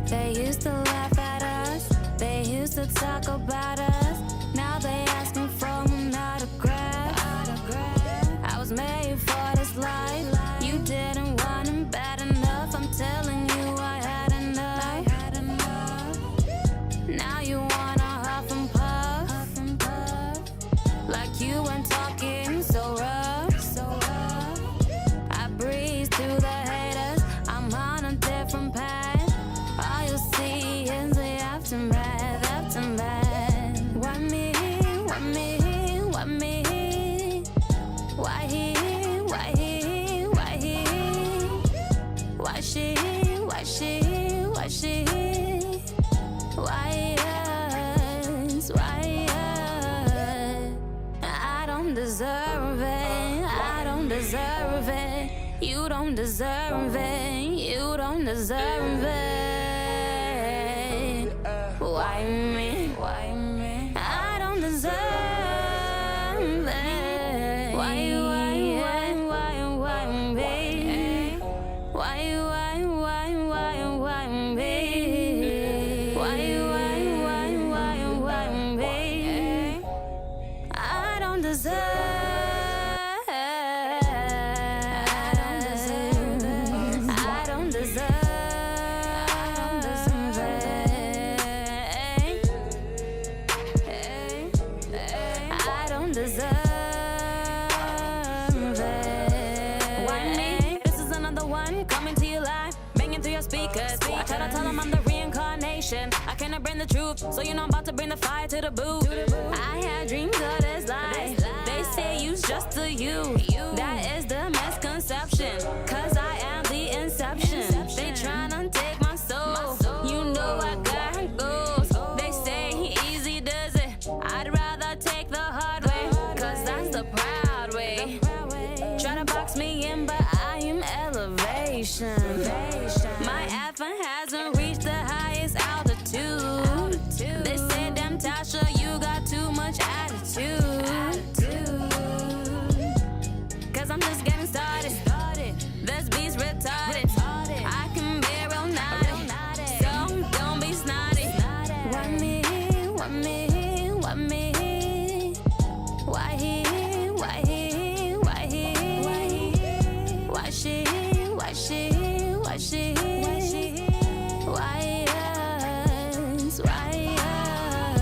They used to laugh at us, they used to talk about us. Now they asking for an autograph. I was made for this life. You didn't want it bad enough. I'm telling you I had enough. Now you wanna huff and puff, like you weren't talking so rough. I breeze through the haters, I'm on a different path. All you see is the aftermath. Why me? Why me? Why me? Why he? Why he? Why he? Why she? Why she? Why she? Why us? Why us? I don't deserve it. I don't deserve it. You don't deserve it. You don't deserve it. Why me? Why me? I don't deserve it. Why me? Why me? I don't deserve it. I try to tell them I'm the reincarnation. I cannot bring the truth, so you know I'm about to bring the fire to the booth. I had dreams of this life. They say you's just a you. That is the misconception, cause I am the inception. They tryna take my soul. You know I got goals. They say easy does it. I'd rather take the hard way, cause that's the proud way. Try to box me in, but I am elevation. My effort hasn't reached the highest altitude. They say, damn Tasha, you got too much attitude. Cause I'm just getting started. This beat's retarded. I can be real naughty, so don't be snotty. Why me? Why me? Why me? Why he? Why he? Why he? Why she? Why she? Why she? Why us? Why us?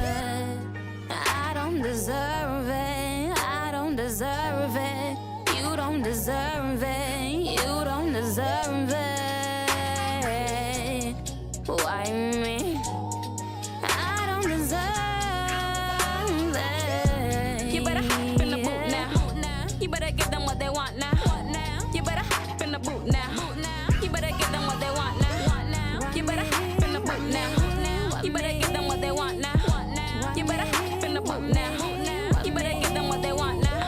I don't deserve it. I don't deserve it. You don't deserve it. You don't deserve it. Why me? I don't deserve it. You better hop in the boot now. You better give them what they want now. You better hop in the boot now. You better give them what they want now. You better hop in the boot now. You better give them what they want now. You better hop in the boot now. You better give them what they want now.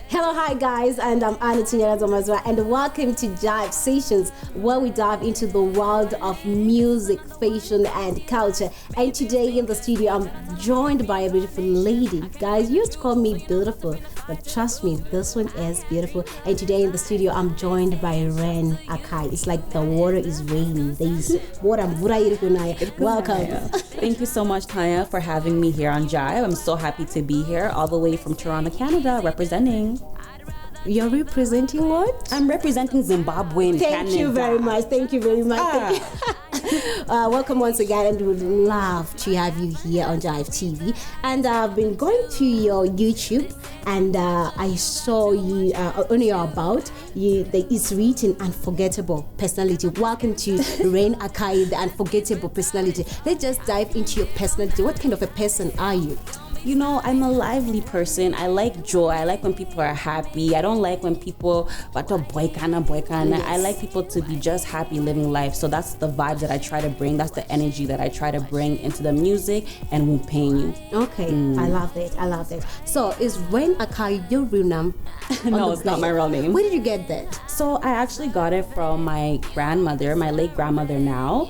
Hello, hi guys, and I'm Anna Tinyara, and welcome to Jive Sessions, where we dive into the world of music, fashion, and culture. And today in the studio, I'm joined by a beautiful lady. Guys, you used to call me beautiful, but trust me, this one is beautiful. And today in the studio, I'm joined by Akai. It's like the water is raining. There's water. Welcome. Thank you so much, Tanya, for having me here on Jive. I'm so happy to be here, all the way from Toronto, Canada, representing. You're representing what? I'm representing Zimbabwe in Canada. Thank you very much. Thank you very much. Welcome once again, and we would love to have you here on Jive TV. And I've been going to your YouTube, and I saw you on your about. It's written unforgettable personality. Welcome to Akai, the unforgettable personality. Let's just dive into your personality. What kind of a person are you? You know, I'm a lively person. I like joy. I like when people are happy. I don't like when people boykana. Yes. I like people to be just happy living life. So that's the vibe that I try to bring. That's the energy that I try to bring into the music and won't pain you. Okay, I love it. I love it. So is Akai your real name? No, it's not my real name. Where did you get that? So I actually got it from my grandmother, my late grandmother now.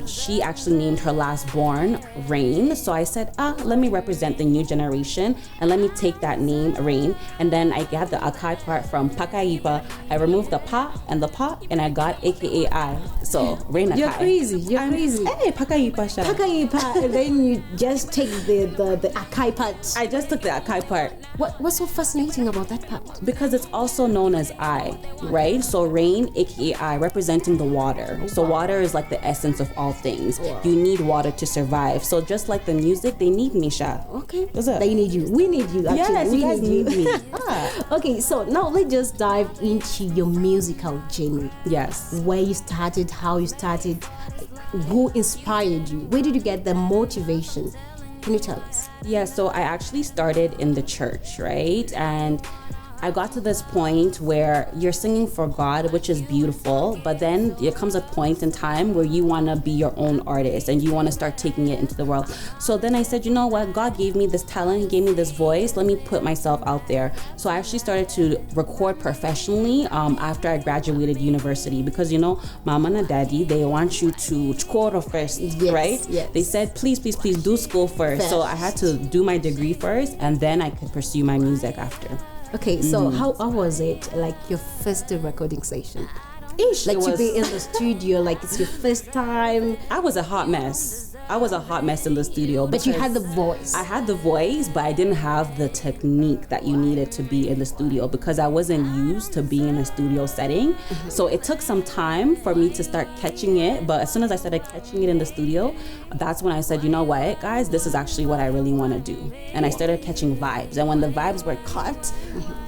She actually named her last born Rain. So I said, let me represent represent the new generation, and let me take that name, Rain, and then I got the Akai part from Pakaipa. I removed the pa and the pa, and I got AKA I. So Rain Akai. You're crazy. You're crazy. Hey, Pakaipa Sha. Pakaipa, and then you just take the Akai part. I just took the Akai part. What's so fascinating about that part? Because it's also known as I, right? So Rain, aka I, representing the water. So water is like the essence of all things. You need water to survive. So just like the music, they need Misha. Okay. What's up? They need you. We need you, actually. Yes, we you guys need me. Okay, so now let's just dive into your musical journey. Yes. Where you started, how you started, who inspired you? Where did you get the motivation? Can you tell us? Yeah, so I actually started in the church, right? And I got to this point where you're singing for God, which is beautiful, but then there comes a point in time where you want to be your own artist and you want to start taking it into the world. So then I said, you know what? God gave me this talent, He gave me this voice. Let me put myself out there. So I actually started to record professionally after I graduated university, because, you know, mama and daddy, they want you to score first, right? Yes. They said, please do school first. So I had to do my degree first, and then I could pursue my music after. Okay, so how was it, like your first recording session? Like to be in the studio, like it's your first time. I was a hot mess. I was a hot mess in the studio. But you had the voice. I had the voice, but I didn't have the technique that you needed to be in the studio, because I wasn't used to being in a studio setting. So it took some time for me to start catching it. But as soon as I started catching it in the studio, that's when I said, you know what, guys, this is actually what I really want to do. And I started catching vibes. And when the vibes were caught,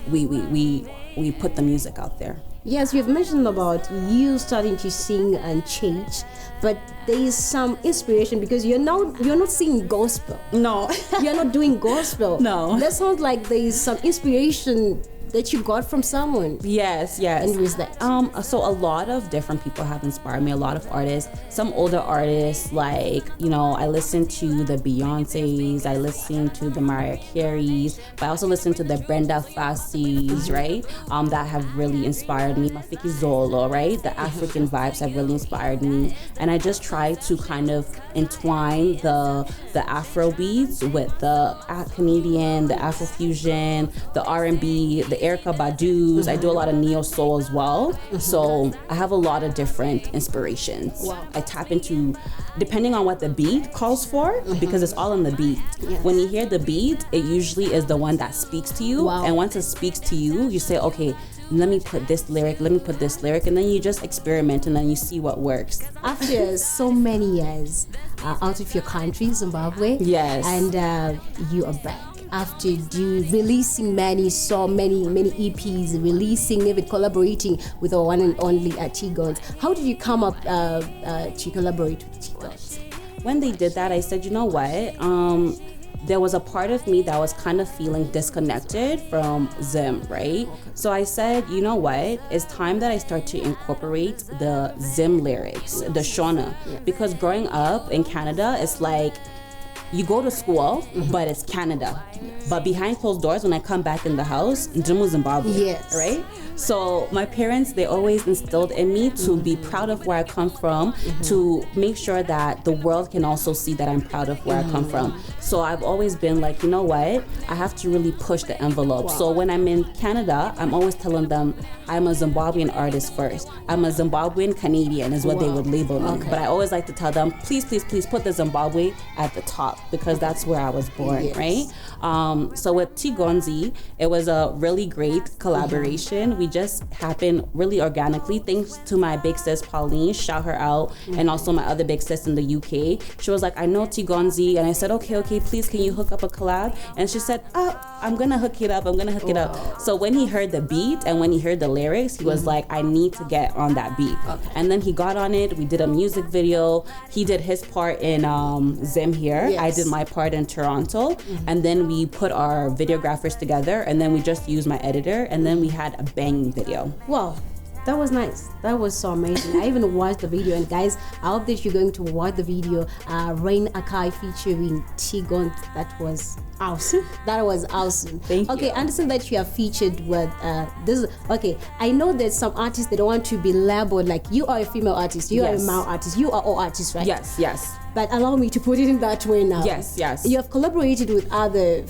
we put the music out there. Yes, you've mentioned about you starting to sing and change, but there is some inspiration, because you're not singing gospel. No. You're not doing gospel. No. That sounds like there is some inspiration that you got from someone. Yes. And who is that? So a lot of different people have inspired me, a lot of artists, some older artists, like, you know, I listen to the Beyoncés, I listen to the Mariah Careys, but I also listen to the Brenda Fassies, right? That have really inspired me. Mafiki Zolo, right? The African vibes have really inspired me. And I just try to kind of entwine the Afro beats with the Canadian, the Afrofusion, the R&B, the Erykah Badu's. I do a lot of neo soul as well. So I have a lot of different inspirations. Wow. I tap into, depending on what the beat calls for, because it's all in the beat. Yes. When you hear the beat, it usually is the one that speaks to you. Wow. And once it speaks to you, you say, okay, let me put this lyric, and then you just experiment, and then you see what works. After so many years out of your country, Zimbabwe, Yes. and you are back. After you releasing many EPs, releasing, even collaborating with our one and only T-Gods, how did you come up to collaborate with T-Gods? When they did that, I said, you know what? There was a part of me that was kind of feeling disconnected from Zim, right? So I said, you know what? It's time that I start to incorporate the Zim lyrics, the Shona. Because growing up in Canada, it's like, you go to school, but it's Canada. But behind closed doors, when I come back in the house, Jimu, Zimbabwe, Yes. right? So my parents, they always instilled in me to be proud of where I come from, to make sure that the world can also see that I'm proud of where I come from. So I've always been like, you know what? I have to really push the envelope. So when I'm in Canada, I'm always telling them I'm a Zimbabwean artist first. I'm a Zimbabwean Canadian is what they would label me. But I always like to tell them, please put the Zimbabwe at the top, because that's where I was born, right? So with Tigonzi, it was a really great collaboration. We just happened really organically, thanks to my big sis Pauline, shout her out, and also my other big sis in the UK. She was like, I know Tigonzi, and I said, okay, please, can you hook up a collab? And she said, I'm gonna hook it up. So when he heard the beat and when he heard the lyrics, he was like, I need to get on that beat. And then he got on it. We did a music video. He did his part in Zim here. Yes. I did my part in Toronto. And then we put our videographers together, and then we just used my editor, and then we had a banging video. Wow. That was nice. That was so amazing. I even watched the video, and guys, I hope that you're going to watch the video. Rain Akai featuring Tigon. That was awesome. That was awesome. Thank you. Okay, I understand that you are featured with this. Okay, I know that some artists, they don't want to be labeled like you are a female artist, you are a male artist, you are all artists, right? Yes. But allow me to put it in that way now. Yes. You have collaborated with other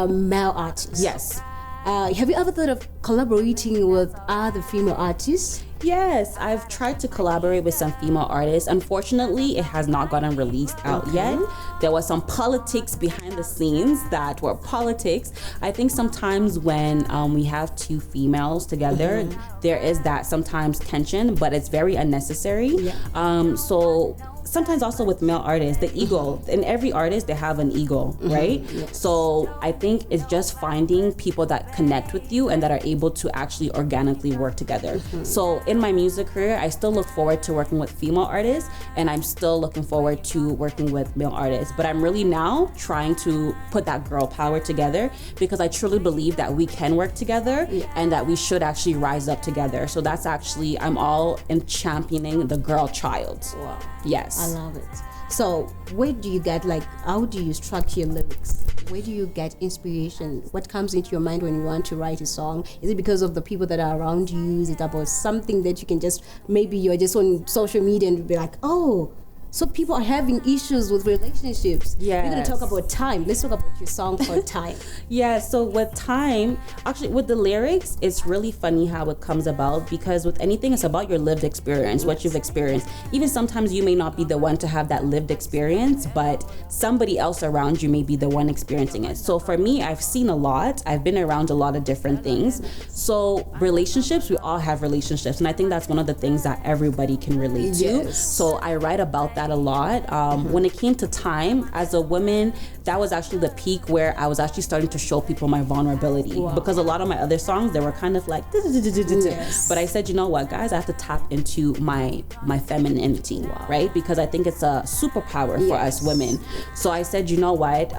male artists. Yes. Have you ever thought of collaborating with other female artists? Yes, I've tried to collaborate with some female artists. Unfortunately, it has not gotten released out yet. There was some politics behind the scenes that were politics. I think sometimes when we have two females together, there is that sometimes tension, but it's very unnecessary. Yeah. So sometimes also with male artists, the ego, in every artist they have an ego, right? Yes. So I think it's just finding people that connect with you and that are able to actually organically work together. So in my music career, I still look forward to working with female artists, and I'm still looking forward to working with male artists. But I'm really now trying to put that girl power together, because I truly believe that we can work together and that we should actually rise up together. So that's actually, I'm all in championing the girl child. Wow. Yes. I love it. So where do you get, like, how do you structure your lyrics? Where do you get inspiration? What comes into your mind when you want to write a song? Is it because of the people that are around you? Is it about something that you can just, maybe you're just on social media and be like, oh, so people are having issues with relationships. Yes. We're going to talk about time. Let's talk about your song called Time. Yeah, so with time, actually with the lyrics, it's really funny how it comes about, because with anything, it's about your lived experience, what you've experienced. Even sometimes you may not be the one to have that lived experience, but somebody else around you may be the one experiencing it. So for me, I've seen a lot. I've been around a lot of different things. So relationships, we all have relationships. And I think that's one of the things that everybody can relate to. Yes. So I write about that a lot. When it came to time, as a woman, that was actually the peak where I was actually starting to show people my vulnerability. Wow. Because a lot of my other songs, they were kind of like, Yes. but I said, you know what, guys, I have to tap into my femininity, right? Because I think it's a superpower for us women. So I said, you know what,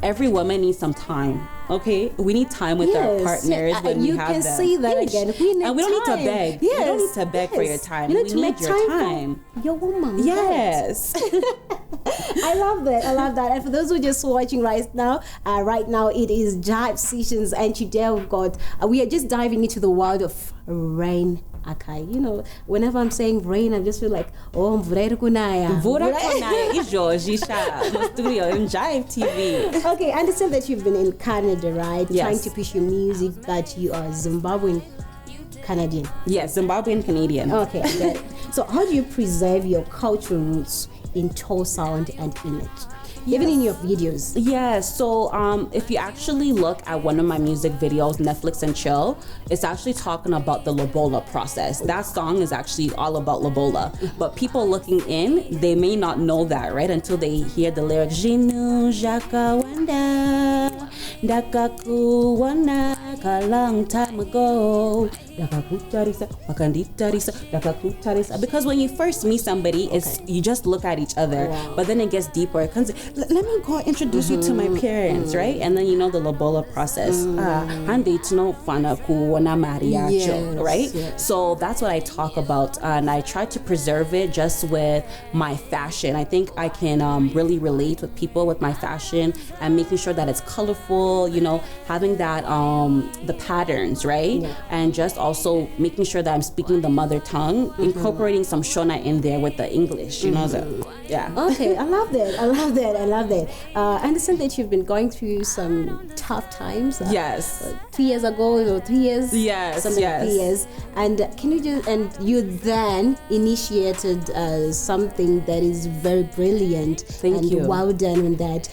every woman needs some time. Okay, we need time with our partners when we have them. You can see that again. We need and we don't time. need to beg. Yes. You don't need to beg for your time. You need we to need make your time for your woman. Yes. I love that. I love that. And for those who are just watching right now it is Jive Sessions, and today we are just diving into the world of Rain Akai. You know, whenever I'm saying rain, I just feel like, oh, mvura iri kunaya. Mvura kunaya izvozvi no studio in Jive TV. Okay, I understand that you've been in Canada, right? Yes. Trying to push your music, but you are Zimbabwean Canadian. Yes, Zimbabwean Canadian. Okay, I get it. So how do you preserve your cultural roots in toe sound and image? Even in your videos. Yeah, so if you actually look at one of my music videos, Netflix and Chill, it's actually talking about the lobola process. That song is actually all about lobola. But people looking in, they may not know that, right? Until they hear the lyrics, Jinu Jakawanda, Dakakuwana, a long time ago. Because when you first meet somebody, you just look at each other, but then it gets deeper. It comes, let me go introduce you to my parents, right? And then you know the lobola process. Right? Yes. So that's what I talk about, and I try to preserve it just with my fashion. I think I can really relate with people with my fashion and making sure that it's colorful, you know, having that the patterns, right? Yeah. And just also making sure that I'm speaking the mother tongue, incorporating some Shona in there with the English, you know, yeah. Okay, I love that. I understand that you've been going through some tough times. Yes. 2 years ago, or 3 years. Yes, something yes. 3 years. And can you you then initiated something that is very brilliant. Thank you. Well done on that.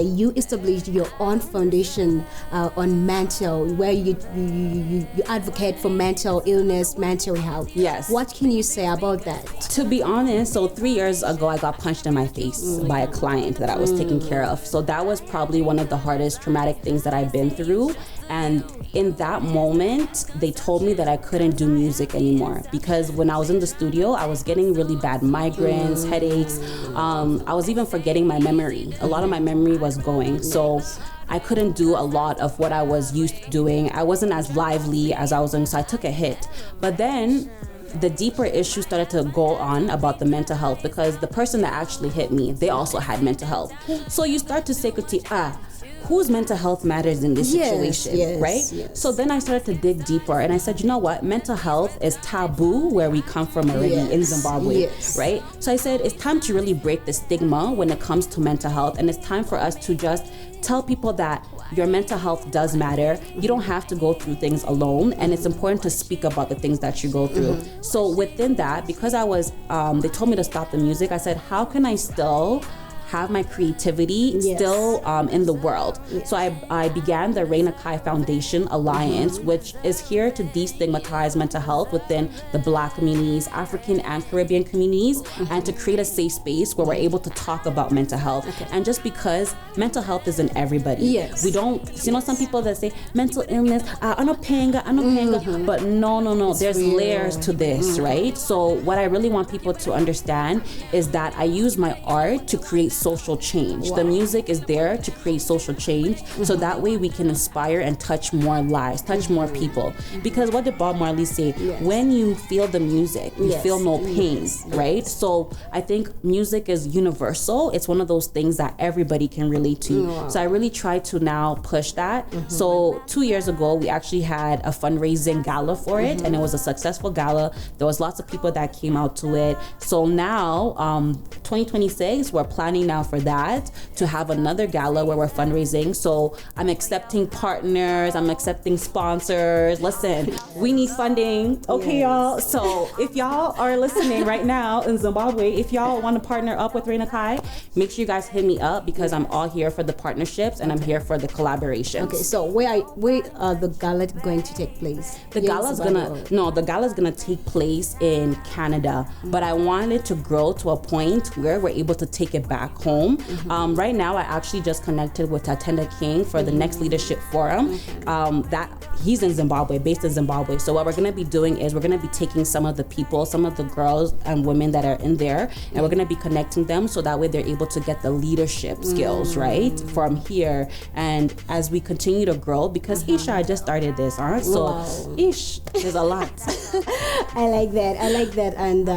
You established your own foundation on mental, where you advocate for mental illness, mental health. Yes. What can you say about that? To be honest, so 3 years ago, I got punched in my face by a client that I was taking care of. So that was probably one of the hardest traumatic things that I've been through. And in that moment, they told me that I couldn't do music anymore, because when I was in the studio, I was getting really bad migraines, headaches. I was even forgetting my memory. A lot of my memory was going. So I couldn't do a lot of what I was used to doing. I wasn't as lively as I was doing, so I took a hit. But then the deeper issue started to go on about the mental health, because the person that actually hit me, they also had mental health. So you start to say, whose mental health matters in this situation, right? Yes. So then I started to dig deeper, and I said, you know what? Mental health is taboo where we come from already in Zimbabwe, right? So I said, it's time to really break the stigma when it comes to mental health, and it's time for us to just tell people that your mental health does matter. You don't have to go through things alone, and it's important to speak about the things that you go through. So within that, because I was, they told me to stop the music, I said, how can I still have my creativity still in the world? So I began the Akai Foundation Alliance, which is here to destigmatize mental health within the Black communities, African and Caribbean communities, and to create a safe space where we're able to talk about mental health. And just because mental health isn't everybody, we don't, some people that say mental illness, I know panga, but no, there's layers to this, right? So what I really want people to understand is that I use my art to create social change. The music is there to create social change, so that way we can inspire and touch more lives, touch more people. Because what did Bob Marley say? When you feel the music, you feel no pain, right? So I think music is universal. It's one of those things that everybody can relate to. So I really try to now push that. So 2 years ago, we actually had a fundraising gala for it, and it was a successful gala. There was lots of people that came out to it. So now, 2026, we're planning now for that, to have another gala where we're fundraising. So I'm accepting partners, I'm accepting sponsors. Listen, we need funding, okay, y'all? So if y'all are listening right now in Zimbabwe, if y'all want to partner up with Akai, make sure you guys hit me up, because I'm all here for the partnerships and I'm here for the collaborations. Okay, so where are the gala going to take place? The gala's gonna take place in Canada, but I want it to grow to a point where we're able to take it back home. Right now, I actually just connected with Tatenda King for the next leadership forum. That he's in Zimbabwe, based in Zimbabwe. So what we're gonna be doing is we're gonna be taking some of the people, some of the girls and women that are in there, and we're gonna be connecting them so that way they're able to get the leadership skills, right, from here. And as we continue to grow, because I just started this, so there's a lot. I like that, and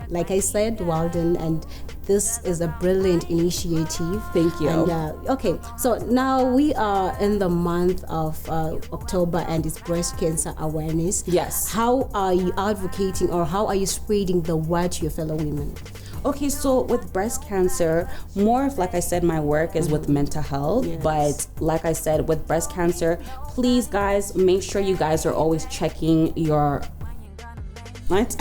like I said, Walden, and this is a brilliant initiative. Thank you. And, okay, so now we are in the month of October, and it's breast cancer awareness. Yes. How are you advocating, or how are you spreading the word to your fellow women? Okay, so with breast cancer, more of, like I said, my work is with mental health. But like I said, with breast cancer, please guys, make sure you guys are always checking your... What?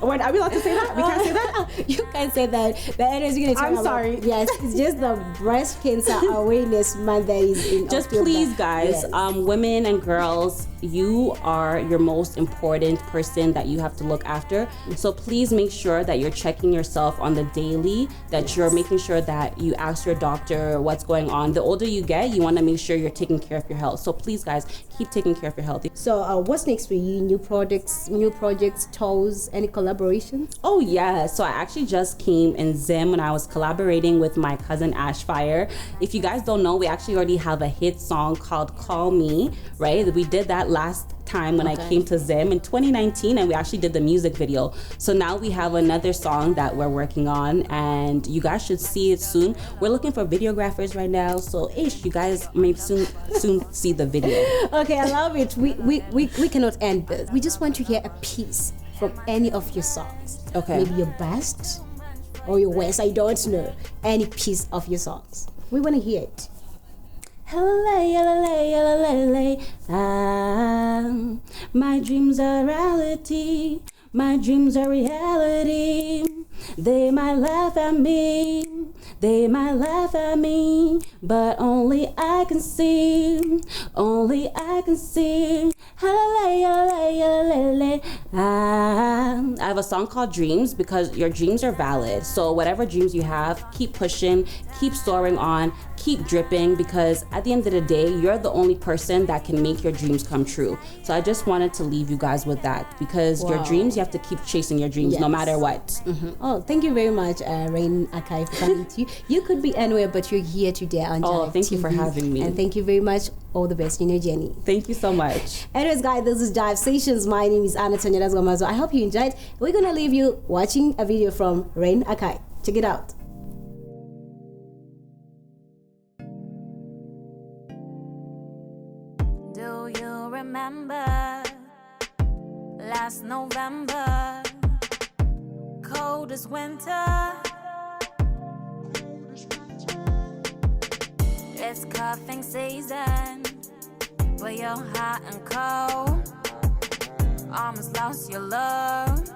Wait, are we allowed to say that? We can't say that? You can't say that. The energy you're I'm sorry. Yes, it's just the breast cancer awareness month that is in just October. Please, guys, women and girls, you are your most important person that you have to look after. So please make sure that you're checking yourself on the daily, that you're making sure that you ask your doctor what's going on. The older you get, you want to make sure you're taking care of your health. So please, guys, keep taking care of your health. So what's next for you? New projects, tours, any collaborations? Oh yeah, so I actually just came in Zim when I was collaborating with my cousin Ashfire. If you guys don't know, we actually already have a hit song called Call Me, right? We did that last time when I came to Zim in 2019, and we actually did the music video. So now we have another song that we're working on, and you guys should see it soon. We're looking for videographers right now, so you guys may soon see the video. Okay, I love it. We cannot end this. We just want to hear a piece from any of your songs. Okay. Maybe your best or your worst, I don't know. Any piece of your songs. We want to hear it. My dreams are reality. My dreams are reality. They might laugh at me. They might laugh at me, but only I can see. Only I can see. I have a song called Dreams, because your dreams are valid. So whatever dreams you have, keep pushing, keep soaring on, keep dripping, because at the end of the day, you're the only person that can make your dreams come true. So I just wanted to leave you guys with that, because your dreams, you have to keep chasing your dreams no matter what. Oh, thank you very much, Rain Akai, for coming to you. You could be anywhere, but you're here today on Jive thank you TV. for having me. And thank you very much. All the best in your journey. Thank you so much. Anyways, guys, this is Jive Sessions. My name is Anna Tanya Gomazo. I hope you enjoyed. We're going to leave you watching a video from Rain Akai. Check it out. Do you remember last November? Cold as winter. It's cuffing season, but you're hot and cold. Almost lost your love,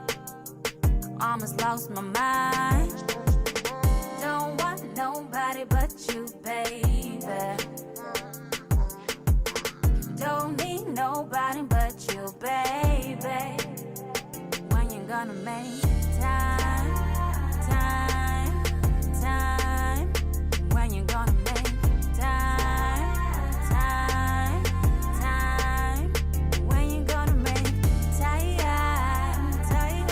almost lost my mind. Don't want nobody but you, baby. Don't need nobody but you, baby. When you gonna make time, time, time? When you gonna make time, time, time? When you gonna make time, time,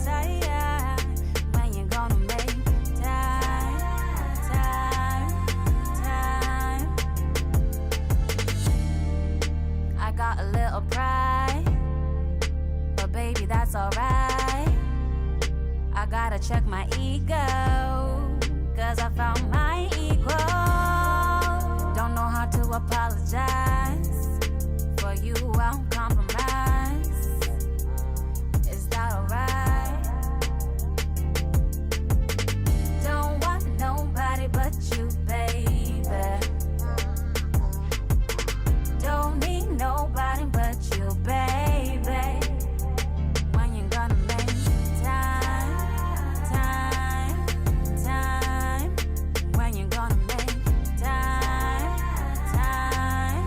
time? When you gonna make time, time, time? I got a little pride, but baby, that's alright. I gotta check my ego, cause I found my equal. Don't know how to apologize. For you, I'll compromise. Is that alright? Don't want nobody but you, baby. Don't need nobody but you, baby. When you gonna make time, time, time? When you gonna make time, time,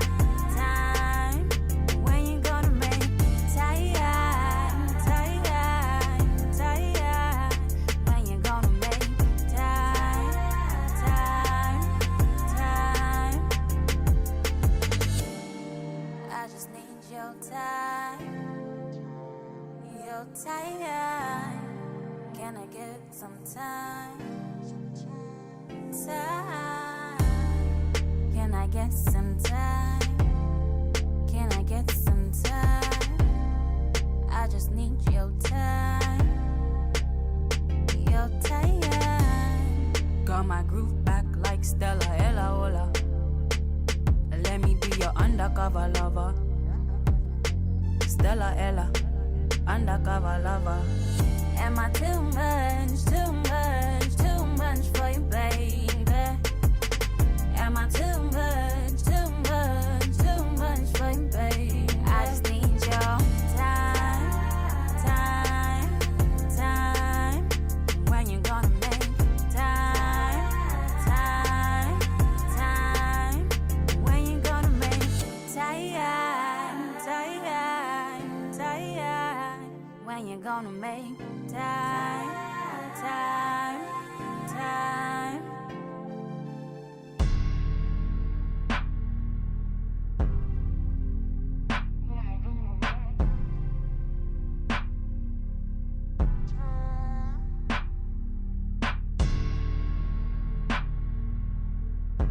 time? When you gonna make time, time, time? When you gonna make time, time, time? I just need your time, your time. Can I get some time? Time. Can I get some time? Can I get some time? I just need your time, your time. Got my groove back like Stella, Ella, Ola. Let me be your undercover lover. Stella, Ella, undercover lover. Am I too much, too much, too much for you, baby? Am I too much, too much, too much for you, baby? I just need your time, time, time. When you gonna make time, time, time? When you gonna make time, time, time? When you gonna make time, time, time?